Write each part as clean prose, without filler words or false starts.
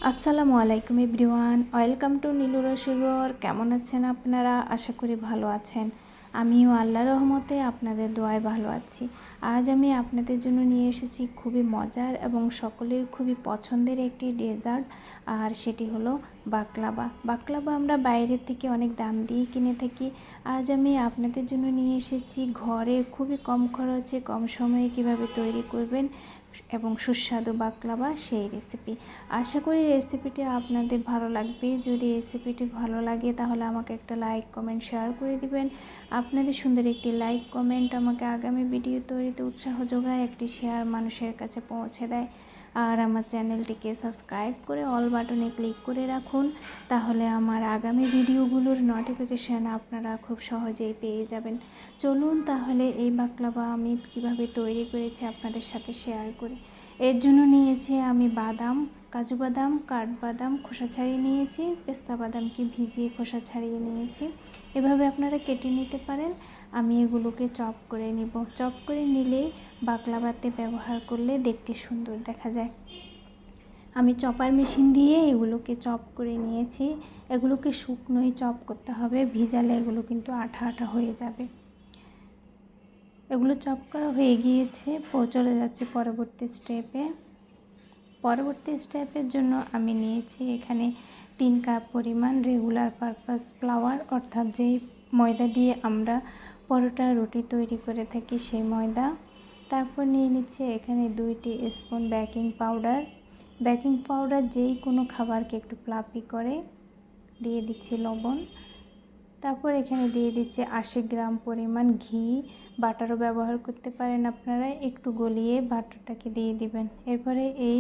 আসসালামু আলাইকুম everyone, welcome to Nilu রসিগর। কেমন আছেন আপনারা? আশা করি ভালো আছেন। আমিও আল্লাহর রহমতে আপনাদের দোয়ায় ভালো আছি। আজ আমি আপনাদের জন্য নিয়ে এসেছি খুবই মজার এবং সকলের খুবই পছন্দের একটি ডেজার্ট, আর সেটি হলো বাকলাভা। বাকলাভা আমরা বাইরের থেকে অনেক দাম দিয়ে কিনে থাকি। আজ আমি আপনাদের জন্য নিয়ে এসেছি ঘরে খুবই কম খরচে কম সময়ে কিভাবে তৈরি করবেন এবং সুস্বাদু বাকলাভা সেই রেসিপি। আশা করি রেসিপিটি আপনাদের ভালো লাগবে। যদি রেসিপিটি ভালো লাগে তাহলে আমাকে একটা লাইক কমেন্ট শেয়ার করে দিবেন। আপনাদের সুন্দর একটি লাইক কমেন্ট আমাকে আগামী ভিডিও তৈরিতে উৎসাহ যোগায়, একটি শেয়ার মানুষের কাছে পৌঁছে দেয়। আর আমার চ্যানেলটিকে সাবস্ক্রাইব করে অল বাটনে ক্লিক করে রাখুন, তাহলে আমার আগামী ভিডিওগুলোর নোটিফিকেশান আপনারা খুব সহজেই পেয়ে যাবেন। চলুন তাহলে এই বাকলাভা আমি কিভাবে তৈরি করেছি আপনাদের সাথে শেয়ার করি। এর জন্য নিয়েছি আমি বাদাম, কাজু বাদাম, কাঠবাদাম খোসা ছাড়িয়ে নিয়েছি, পেস্তা বাদামকে ভিজিয়ে খোসা ছাড়িয়ে নিয়েছি। এভাবে আপনারা কেটে নিতে পারেন। আমি এগুলোকে চপ করে নিব। চপ করে নিলেই বাকলাভাতে ব্যবহার করলে দেখতে সুন্দর দেখা যায়। আমি চপার মেশিন দিয়ে এগুলোকে চপ করে নিয়েছি। এগুলোকে শুকনোই চপ করতে হবে, ভিজালে এগুলো কিন্তু আঠা আঠা হয়ে যাবে। এগুলো চপ করা হয়ে গিয়েছে, চলে যাচ্ছে পরবর্তী স্টেপে। পরবর্তী স্টেপের জন্য আমি নিয়েছি এখানে 3 কাপ পরিমাণ রেগুলার পারপাস ফ্লাওয়ার, অর্থাৎ যেই ময়দা দিয়ে আমরা পরোটা রুটি তৈরি করে থাকি সেই ময়দা। তারপর নিয়ে নিচ্ছে এখানে 2 teaspoon baking powder. Baking powder যেই কোনো খাবারকে একটু ফ্লাফি করে। দিয়ে দিচ্ছি লবণ। তারপর এখানে দিয়ে দিচ্ছি 80 গ্রাম পরিমাণ ঘি, বাটারও ব্যবহার করতে পারেন আপনারা। একটু গলিয়ে বাটারটাকে দিয়ে দিবেন। এরপরে এই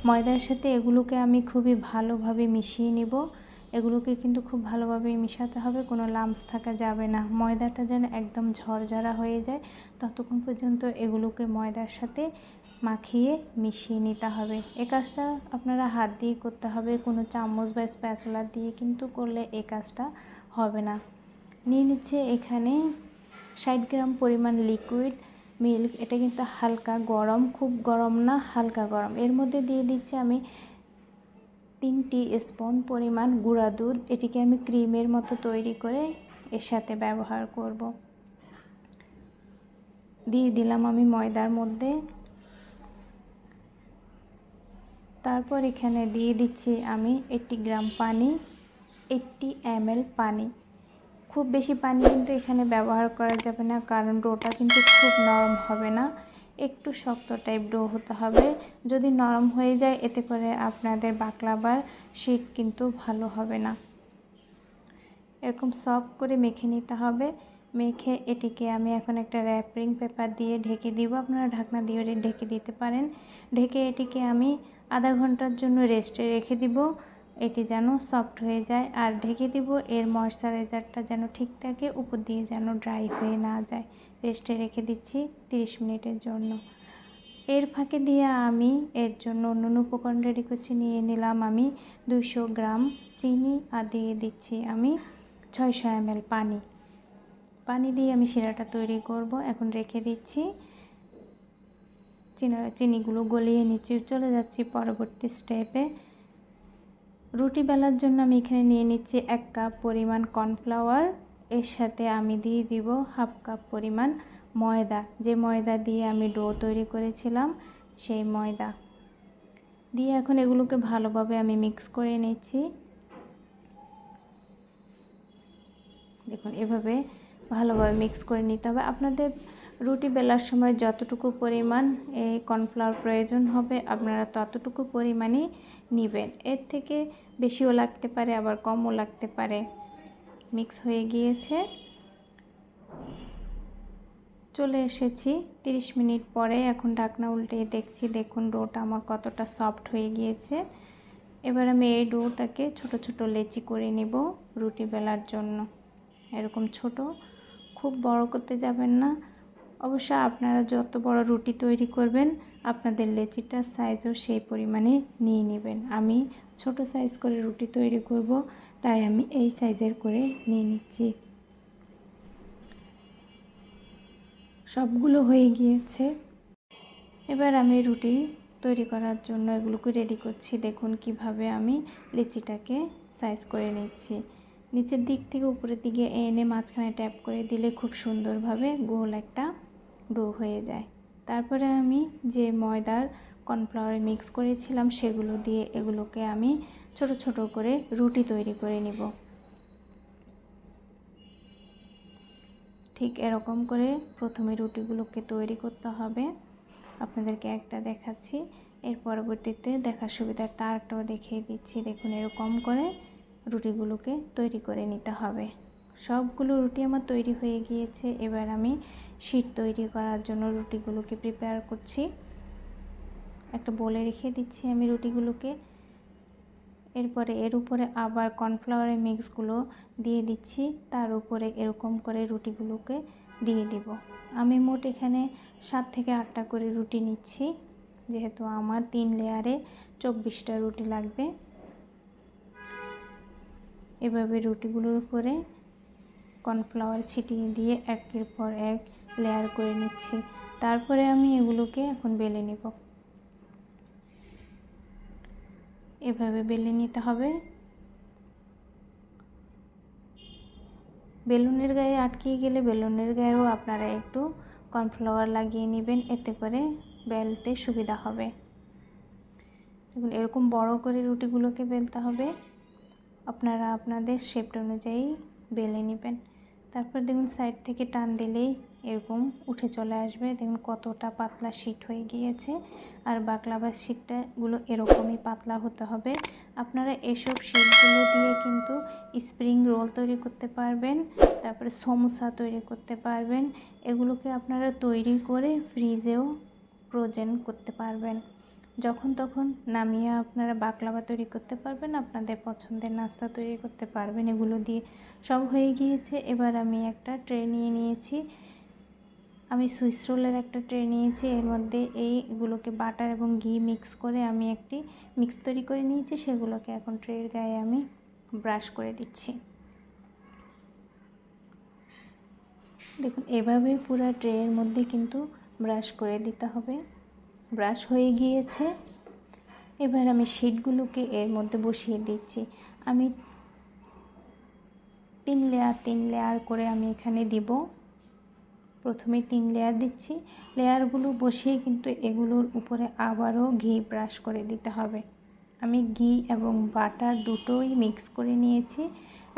ময়দার সাথে এগুলোকে আমি খুবই ভালোভাবে মিশিয়ে নিব। এগুলোকে কিন্তু খুব ভালোভাবে মিশাতে হবে, কোনো লাম্পস থাকা যাবে না। ময়দাটা যেন একদম ঝরঝরা হয়ে যায় ততক্ষণ পর্যন্ত এগুলোকে ময়দার সাথে মাখিয়ে মিশিয়ে নিতে হবে। এই কাজটা আপনারা হাত দিয়ে করতে হবে, কোনো চামচ বা স্প্যাচুলা দিয়ে কিন্তু করলে এই কাজটা হবে না। নিয়ে নিচ্ছে এখানে 60 গ্রাম পরিমাণ লিকুইড মিল্ক। এটা কিন্তু হালকা গরম, খুব গরম না, হালকা গরম। এর মধ্যে দিয়ে দিচ্ছি আমি 3 টিস্পুন পরিমাণ গুঁড়া দুধ। এটিকে আমি ক্রিমের মতো তৈরি করে এর সাথে ব্যবহার করব। দিয়ে দিলাম আমি ময়দার মধ্যে। তারপর এখানে দিয়ে দিচ্ছি আমি 80 গ্রাম পানি, 80 ml পানি। খুব বেশি পানি কিন্তু এখানে ব্যবহার করা যাবে না, কারণ ডোটা কিন্তু খুব নরম হবে না, একটু শক্ত টাইপ ডো হতে হবে। যদি নরম হয়ে যায় এতে করে আপনাদের বাকলাভার শেপ কিন্তু ভালো হবে না। এরকম সফট করে মেখে নিতে হবে। মেখে এটিকে আমি এখন একটা র্যাপিং পেপার দিয়ে ঢেকে দিব। আপনারা ঢাকনা দিয়ে ঢেকে দিতে পারেন। ঢেকে এটিকে আমি আধা ঘন্টার জন্য রেস্টে রেখে দিব, এটি যেন সফট হয়ে যায়। আর ঢেকে দিব এর ময়শ্চারাইজারটা যেন ঠিক থাকে, উপর দিয়ে যেন ড্রাই হয়ে না যায়। রেস্টে রেখে দিচ্ছি 30 মিনিটের জন্য। এর ফাঁকে দিয়ে আমি এর জন্য অন্য উপকরণ রেডি করছি। নিয়ে নিলাম আমি 200 গ্রাম চিনি, আর দিয়ে দিচ্ছি আমি 600 ml পানি। পানি দিয়ে আমি শিরাটা তৈরি করব। এখন রেখে দিচ্ছি। চিনিগুলো গলিয়ে নিচ্ছি। চলে যাচ্ছি পরবর্তী স্টেপে। রুটি বেলার জন্য আমি এখানে নিয়ে নিচ্ছি 1 কাপ পরিমাণ কর্নফ্লাওয়ার। এর সাথে আমি দিয়ে দিব 1/2 কাপ পরিমাণ ময়দা, যে ময়দা দিয়ে আমি ডো তৈরি করেছিলাম সেই ময়দা দিয়ে এখন এগুলোকে ভালোভাবে আমি মিক্স করে নিচ্ছি। দেখুন এভাবে ভালোভাবে মিক্স করে নিতে হবে। আপনাদের রুটি বেলার সময় যতটুকু পরিমাণ এই কর্নফ্লাওয়ার প্রয়োজন হবে আপনারা ততটুকু পরিমাণই নেবেন। এর থেকে বেশিও লাগতে পারে আবার কমও লাগতে পারে। মিক্স হয়ে গিয়েছে, চলে এসেছি 30 মিনিট পরে। এখন ঢাকনা উল্টে দেখছি, দেখুন ডোটা আমার কতটা সফট হয়ে গিয়েছে। এবার আমি এই ডোটাকে ছোট ছোট লেচি করে নিব রুটি বেলার জন্য। এরকম ছোট, খুব বড় করতে যাবেন না। অবশ্য আপনারা যত বড় রুটি তৈরি করবেন আপনাদের লেচিটার সাইজও সেই পরিমাণে নিয়ে নেবেন। আমি ছোট সাইজ করে রুটি তৈরি করব, তাই আমি এই সাইজের করে নিয়ে নিচ্ছি। সবগুলো হয়ে গিয়েছে। এবার আমি রুটি তৈরি করার জন্য এগুলোকে রেডি করছি। দেখুন কিভাবে আমি লিচিটাকে সাইজ করে নিচ্ছি। নিচের দিক থেকে উপরের দিকে এনে মাঝখানে ট্যাপ করে দিলে খুব সুন্দরভাবে গোল একটা ডো হয়ে যায়। তারপরে আমি যে ময়দার কর্নফ্লাওয়ার মিক্স করেছিলাম সেগুলো দিয়ে এগুলোকে আমি ছোট ছোট করে রুটি তৈরি করে নিব। ঠিক এরকম করে প্রথমে রুটিগুলোকে তৈরি করতে হবে। আপনাদেরকে একটা দেখাচ্ছি, এর পরবর্তীতে দেখার সুবিধার্থে আরেকটাও দেখিয়ে দিচ্ছি। দেখুন এরকম করে রুটিগুলোকে তৈরি করে নিতে হবে। সবগুলো রুটি আমার তৈরি হয়ে গিয়েছে। এবার আমি শীট তৈরি করার জন্য রুটিগুলোকে প্রিপেয়ার করছি। একটা বলে রেখে দিচ্ছি আমি রুটিগুলোকে। এরপরে এর উপরে আবার কর্নফ্লাওয়ারের মিক্সগুলো দিয়ে দিচ্ছি, তার উপরে এরকম করে রুটিগুলোকে দিয়ে দিব। আমি মোট এখানে 7 থেকে 8টা করে রুটি নিচ্ছি, যেহেতু আমার 3 লেয়ারে 24টা রুটি লাগবে। এভাবে রুটিগুলোর উপরে কর্নফ্লাওয়ার ছিটিয়ে দিয়ে একের পর এক লেয়ার করে নিচ্ছি। তারপরে আমি এগুলোকে এখন বেলে নেব। এভাবে বেলে নিতে হবে। বেলুনের গায়ে আটকে গেলে বেলুনের গায়েও আপনারা একটু কর্নফ্লাওয়ার লাগিয়ে নেবেন, এতে করে বেলতে সুবিধা হবে। দেখুন এরকম বড় করে রুটিগুলোকে বেলতে হবে। আপনারা আপনাদের শেপ অনুযায়ী বেলে নেবেন। তারপর দেখুন সাইড থেকে টান দিলেই এরকম উঠে চলে আসবে। দেখুন কতটা পাতলা শীট হয়ে গিয়েছে। আর বাকলাভার শীটগুলো এরকমই পাতলা হতে হবে। আপনারা এসব শীটগুলো দিয়ে কিন্তু স্প্রিং রোল তৈরি করতে পারবেন, তারপরে সমোসা তৈরি করতে পারবেন। এগুলোকে আপনারা তৈরি করে ফ্রিজেও ফ্রোজেন করতে পারবেন। যখন তখন নামিয়ে আপনারা বাকলাভা তৈরি করতে পারবেন, আপনাদের পছন্দের নাস্তা তৈরি করতে পারবেন। এগুলো দিয়ে সব হয়ে গিয়েছে। এবার আমি একটা ট্রে নিয়ে নিয়েছি। আমি সুইস রোলের একটা ট্রে নিয়েছি। এর মধ্যে এইগুলোকে বাটার এবং ঘি মিক্স করে আমি একটি মিক্স তৈরি করে নিয়েছি। সেগুলোকে এখন ট্রের গায়ে আমি ব্রাশ করে দিচ্ছি। দেখুন এভাবে পুরো ট্রের মধ্যে কিন্তু ব্রাশ করে দিতে হবে। ব্রাশ হয়ে গিয়েছে। এবার আমি শীটগুলোকে এর মধ্যে বসিয়ে দিচ্ছি। আমি 3 লেয়ার করে আমি এখানে দিব। প্রথমে 3 লেয়ার দিচ্ছি। লেয়ারগুলো বসিয়ে কিন্তু এগুলোর উপরে আবারও ঘি ব্রাশ করে দিতে হবে। আমি ঘি এবং বাটার দুটোই মিক্স করে নিয়েছি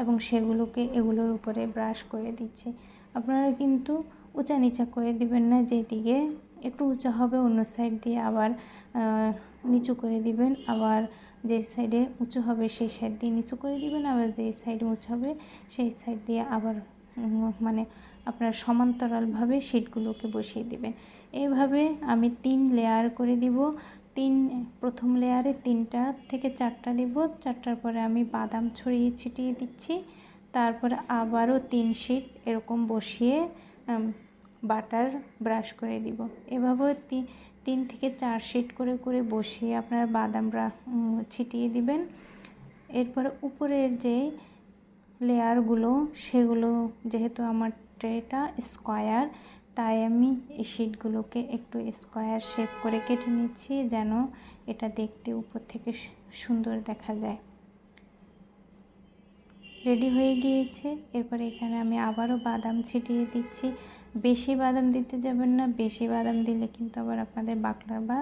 এবং সেগুলোকে এগুলোর উপরে ব্রাশ করে দিচ্ছি। আপনারা কিন্তু উঁচা নিচা করে দিবেন না, যেদিকে একটু উঁচা হবে অন্য সাইড দিয়ে আবার নিচু করে দিবেন, আবার যে সাইডে উঁচু হবে সেই সাইড দিয়ে নিচু করে দিবেন, আবার যে সাইডে উঁচু হবে সেই সাইড দিয়ে আবার মানে আপনার সমান্তরালভাবে শীটগুলোকে বসিয়ে দিবেন। এইভাবে আমি 3 লেয়ার করে দিব। প্রথম লেয়ারে 3টা থেকে 4টা দিব। 4টার পরে আমি বাদাম ছড়িয়ে ছিটিয়ে দিচ্ছি। তারপরে আবারও 3 শীট এরকম বসিয়ে বাটার ব্রাশ করে দিব। এভাবে 3 থেকে 4 শীট করে করে বসিয়ে আপনারা বাদাম ছিটিয়ে দিবেন। এরপরে উপরের যে লেয়ারগুলো সেগুলো, যেহেতু আমার ট্রেটা স্কোয়ার, তাই আমি এই শীটগুলোকে একটু স্কোয়ার শেপ করে কেটে নিচ্ছি, যেন এটা দেখতে উপর থেকে সুন্দর দেখা যায়। রেডি হয়ে গিয়েছে। এরপরে এখানে আমি আবারও বাদাম ছিটিয়ে দিচ্ছি। বেশি বাদাম দিতে যাবেন না, বেশি বাদাম দিলে কিন্তু আবার আপনাদের বাকলাভা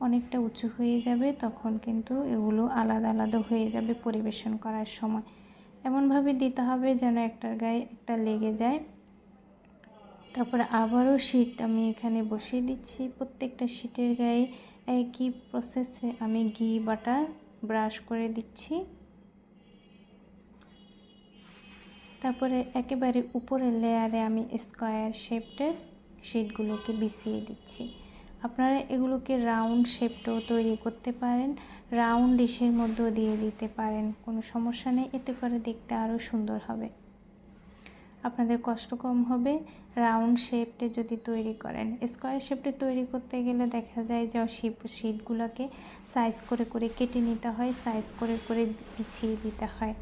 অনেকটা উঁচু হয়ে যাবে, তখন কিন্তু এগুলো আলাদা আলাদা হয়ে যাবে পরিবেশন করার সময়। এমনভাবে দিতে হবে যেন একটার গায়ে একটা লেগে যায়। তারপরে আবারও শীট আমি এখানে বসিয়ে দিচ্ছি। প্রত্যেকটা শীটের গায়ে একই প্রসেসে আমি ঘি বাটার ব্রাশ করে দিচ্ছি। তারপরে একেবারে উপরের লেয়ারে আমি স্কোয়ার শেপের শীটগুলোকে বিছিয়ে দিচ্ছি। আপনারা এগুলোকে রাউন্ড শেপটাও তৈরি করতে পারেন, রাউন্ড ডিশের মধ্যেও দিয়ে দিতে পারেন, কোনো সমস্যা নেই। এতে করে দেখতে আরও সুন্দর হবে, আপনাদের কষ্ট কম হবে। রাউন্ড শেপটে যদি তৈরি করেন, স্কোয়ার শেপটে তৈরি করতে গেলে দেখা যায় যে শীটগুলোকে সাইজ করে করে কেটে নিতে হয়, সাইজ করে করে বিছিয়ে দিতে হয়।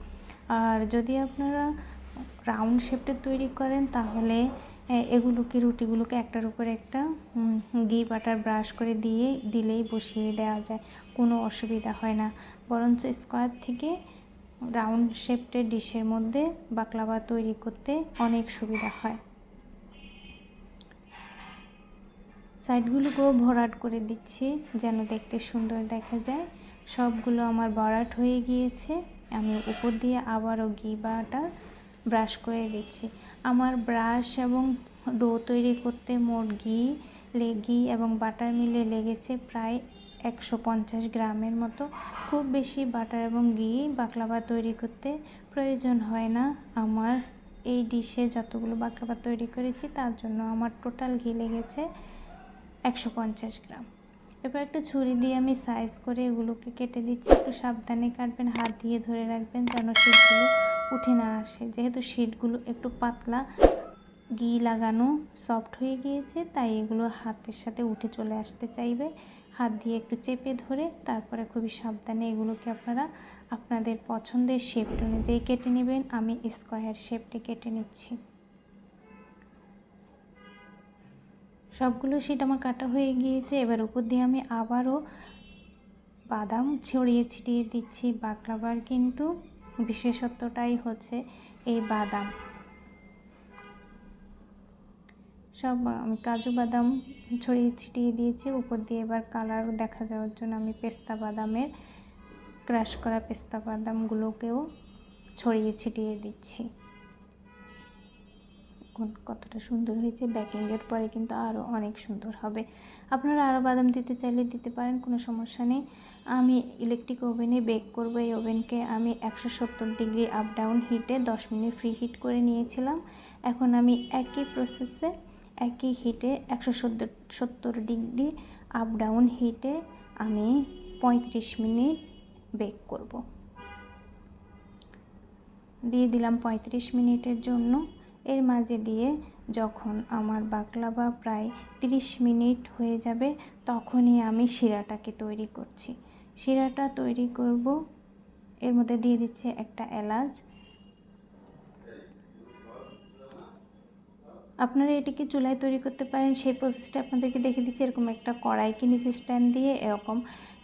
আর যদি আপনারা রাউন্ড শেপটে তৈরি করেন তাহলে এগুলোকে রুটিগুলোকে একটার উপরে একটা ঘি বাটার ব্রাশ করে দিলেই বসিয়ে দেওয়া যায়, কোনো অসুবিধা হয় না। বরঞ্চ স্কোয়ার থেকে রাউন্ড শেপের ডিশের মধ্যে বাকলাভা তৈরি করতে অনেক সুবিধা হয়। সাইডগুলোকেও ভরাট করে দিচ্ছি যেন দেখতে সুন্দর দেখা যায়। সবগুলো আমার ভরাট হয়ে গিয়েছে। আমি উপর দিয়ে আবারও ঘি বাটার ব্রাশ করে দিচ্ছি। আমার ব্রাশ এবং ডো তৈরি করতে মোট ঘি এবং বাটার মিলে লেগেছে প্রায় 150 গ্রামের মতো। খুব বেশি বাটার এবং ঘি বাকলাভা তৈরি করতে প্রয়োজন হয় না। আমার এই ডিশে যতগুলো বাকলাভা তৈরি করেছি তার জন্য আমার টোটাল ঘি লেগেছে 150 গ্রাম। এবার একটা ছুরি দিয়ে আমি সাইজ করে এগুলোকে কেটে দিচ্ছি। একটু সাবধানে কাটবেন, হাত দিয়ে ধরে রাখবেন যেন শীটগুলো উঠে না আসে। যেহেতু শীটগুলো একটু পাতলা, ঘি লাগানো সফট হয়ে গিয়েছে, তাই এগুলো হাতের সাথে উঠে চলে আসতে চাইবে। হাত দিয়ে একটু চেপে ধরে তারপরে খুবই সাবধানে এগুলোকে আপনারা আপনাদের পছন্দের শেপ অনুযায়ী কেটে নেবেন। আমি স্কোয়ার শেপটা কেটে নিচ্ছি। সবগুলো শীট আমার কাটা হয়ে গিয়েছে। এবার উপর দিয়ে আমি আবারও বাদাম ছড়িয়ে ছিটিয়ে দিচ্ছি। বাকলাভার কিন্তু বিশেষত্বটাই হচ্ছে এই বাদাম। সব আমি কাজু বাদাম ছড়িয়ে ছিটিয়ে দিয়েছি উপর দিয়ে। এবার কালার দেখা যাওয়ার জন্য আমি পেস্তা বাদামের ক্রাশ করা পেস্তা বাদামগুলোকেও ছড়িয়ে ছিটিয়ে দিচ্ছি। কতটা সুন্দর হয়েছে। বেকিংয়ের পরে কিন্তু আরও অনেক সুন্দর হবে। আপনারা আরও বাদাম দিতে চাইলে দিতে পারেন, কোনো সমস্যা নেই। আমি ইলেকট্রিক ওভেনে বেক করব। এই ওভেনকে আমি 170 ডিগ্রি আপ ডাউন হিটে 10 মিনিট ফ্রি হিট করে নিয়েছিলাম। এখন আমি একই প্রসেসে একই হিটে 170 ডিগ্রি আপ ডাউন হিটে আমি 35 মিনিট বেক করব। দিয়ে দিলাম 35 মিনিটের জন্য। এর মাঝে দিয়ে যখন আমার বাকলাভা প্রায় 30 মিনিট হয়ে যাবে তখনই আমি শিরাটাকে তৈরি করছি। শিরাটা তৈরি করব। এর মধ্যে দিয়ে দিচ্ছি একটা এলাচ। আপনারা এটিকে চুলায় তৈরি করতে পারেন, সেই প্রসেসটা আপনাদেরকে দেখে দিচ্ছি। এরকম একটা কড়াইকে নিচে স্ট্যান্ড দিয়ে এরকম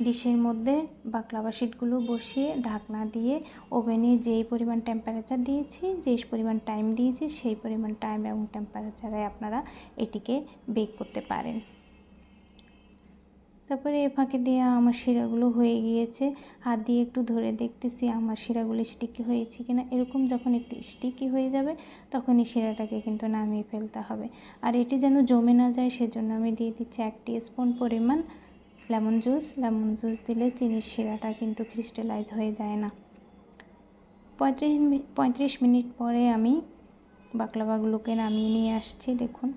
ডিশের মধ্যে বাকলাভা শিটগুলো বসিয়ে ঢাকনা দিয়ে ওভেনে যেই পরিমাণ টেম্পারেচার দিয়েছি, যেই পরিমাণ টাইম দিয়েছি, সেই পরিমাণ টাইম এবং টেম্পারেচারে আপনারা এটিকে বেক করতে পারেন। তারপরে এ ফাঁকে দিয়ে আমার শিরাগুলো হয়ে গিয়েছে। হাত দিয়ে একটু ধরে দেখতেছি আমার শিরাগুলো স্টিকি হয়েছে কিনা। এরকম যখন একটু স্টিকি হয়ে যাবে তখনই শিরাটাকে কিন্তু নামিয়ে ফেলতে হবে। আর এটি যেন জমে না যায় সেজন্য আমি দিয়ে দিচ্ছি 1 টিস্পুন পরিমাণ লেমন জুস। লেমন জুস দিলে চিনির শিরাটা কিন্তু ক্রিস্টালাইজ হয়ে যায় না। 35 মিনিট পরে আমি বাকলাভাগুলোকে নামিয়ে নিয়ে আসছি। দেখুন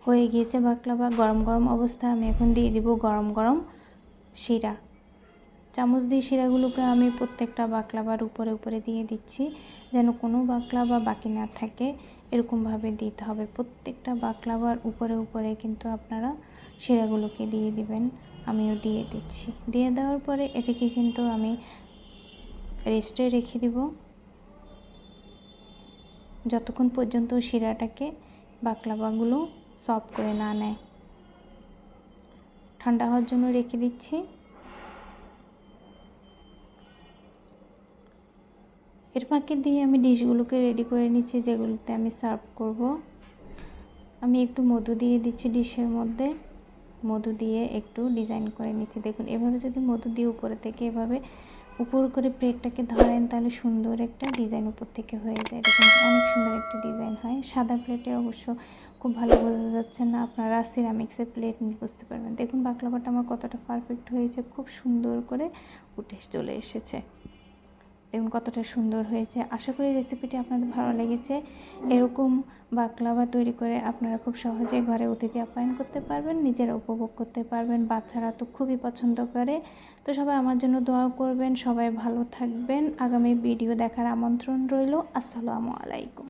হয়ে গিয়েছে বাকলাভা। গরম গরম অবস্থায় আমি এখন দিয়ে দিব গরম গরম শিরা। চামচ দিয়ে শিরাগুলোকে আমি প্রত্যেকটা বাকলাভার উপরে উপরে দিয়ে দিচ্ছি যেন কোনো বাকলাভা বাকি না থাকে। এরকমভাবে দিতে হবে। প্রত্যেকটা বাকলাভার উপরে উপরে কিন্তু আপনারা শিরাগুলোকে দিয়ে দিবেন। আমিও দিয়ে দিচ্ছি। দিয়ে দেওয়ার পরে এটিকে কিন্তু আমি রেস্টে রেখে দিব যতক্ষণ পর্যন্ত শিরাটাকে বাকলাভাগুলো সফট করে না নেয়। ঠান্ডা হওয়ার জন্য রেখে দিচ্ছি। এর ফাঁকে দিয়ে আমি ডিশগুলোকে রেডি করে নিচ্ছি যেগুলোতে আমি সার্ভ করব। আমি একটু মধু দিয়ে দিচ্ছি ডিশের মধ্যে। মধু দিয়ে একটু ডিজাইন করে নিচ্ছি। দেখুন এভাবে যদি মধু দিয়ে উপরে থেকে এভাবে উপর করে প্লেটটাকে ধরেন তাহলে সুন্দর একটা ডিজাইন উপর থেকে হয়ে যায়। দেখুন অনেক সুন্দর একটা ডিজাইন হয়। সাদা প্লেটে অবশ্য খুব ভালো বোঝা যাচ্ছে না, আপনারা সিরামিক্সের প্লেট নিয়ে বুঝতে পারবেন। দেখুন বাকলাভাটা আমার কতটা পারফেক্ট হয়েছে, খুব সুন্দর করে উঠে চলে এসেছে। দেখুন কতটা সুন্দর হয়েছে। আশা করি রেসিপিটি আপনাদের ভালো লেগেছে। এরকম বাকলাভা তৈরি করে আপনারা খুব সহজে ঘরে অতিথি আপ্যায়ন করতে পারবেন, নিজেরা উপভোগ করতে পারবেন। বাচ্চারা তো খুবই পছন্দ করে। তো সবাই আমার জন্য দোয়া করবেন। সবাই ভালো থাকবেন। আগামী ভিডিও দেখার আমন্ত্রণ রইল। আসসালামু আলাইকুম।